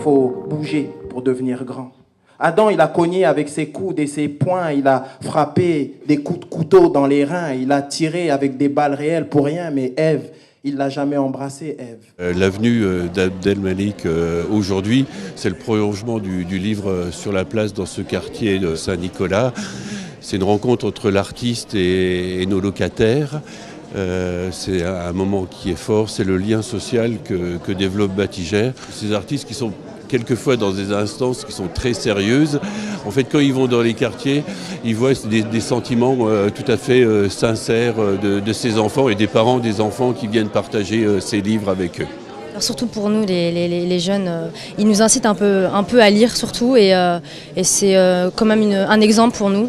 faut bouger pour devenir grand. Adam, il a cogné avec ses coudes et ses poings, il a frappé des coups de couteau dans les reins, il a tiré avec des balles réelles pour rien, mais Ève, il l'a jamais embrassée, Ève. L'avenue d'Abdelmalik aujourd'hui, c'est le prolongement du livre Sur la place dans ce quartier de Saint-Nicolas. C'est une rencontre entre l'artiste et nos locataires. C'est un moment qui est fort, c'est le lien social que développe Batigère. Ces artistes qui sont quelquefois dans des instances qui sont très sérieuses. En fait, quand ils vont dans les quartiers, ils voient des sentiments tout à fait sincères de ces enfants et des parents des enfants qui viennent partager ces livres avec eux. Alors surtout pour nous, les jeunes, ils nous incitent un peu à lire surtout et c'est quand même un exemple pour nous.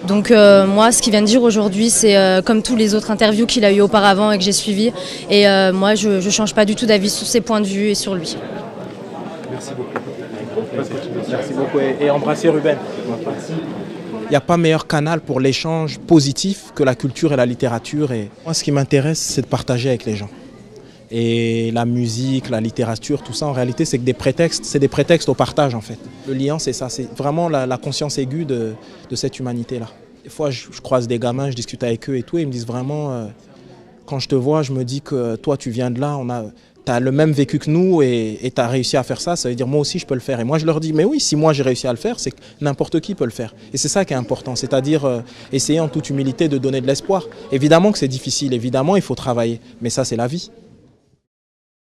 Donc moi, ce qu'il vient de dire aujourd'hui, c'est comme tous les autres interviews qu'il a eu auparavant et que j'ai suivies. Et moi, je ne change pas du tout d'avis sur ses points de vue et sur lui. Merci beaucoup. Merci beaucoup et embrassez Ruben. Il n'y a pas meilleur canal pour l'échange positif que la culture et la littérature. Et moi, ce qui m'intéresse, c'est de partager avec les gens. Et la musique, la littérature, tout ça, en réalité, c'est des prétextes au partage, en fait. Le lien, c'est ça, c'est vraiment la conscience aiguë de cette humanité-là. Des fois, je croise des gamins, je discute avec eux et tout, et ils me disent vraiment, quand je te vois, je me dis que toi, tu viens de là, tu as le même vécu que nous et tu as réussi à faire ça, ça veut dire moi aussi je peux le faire. Et moi je leur dis, mais oui, si moi j'ai réussi à le faire, c'est que n'importe qui peut le faire. Et c'est ça qui est important, c'est-à-dire essayer en toute humilité de donner de l'espoir. Évidemment que c'est difficile, évidemment il faut travailler, mais ça c'est la vie.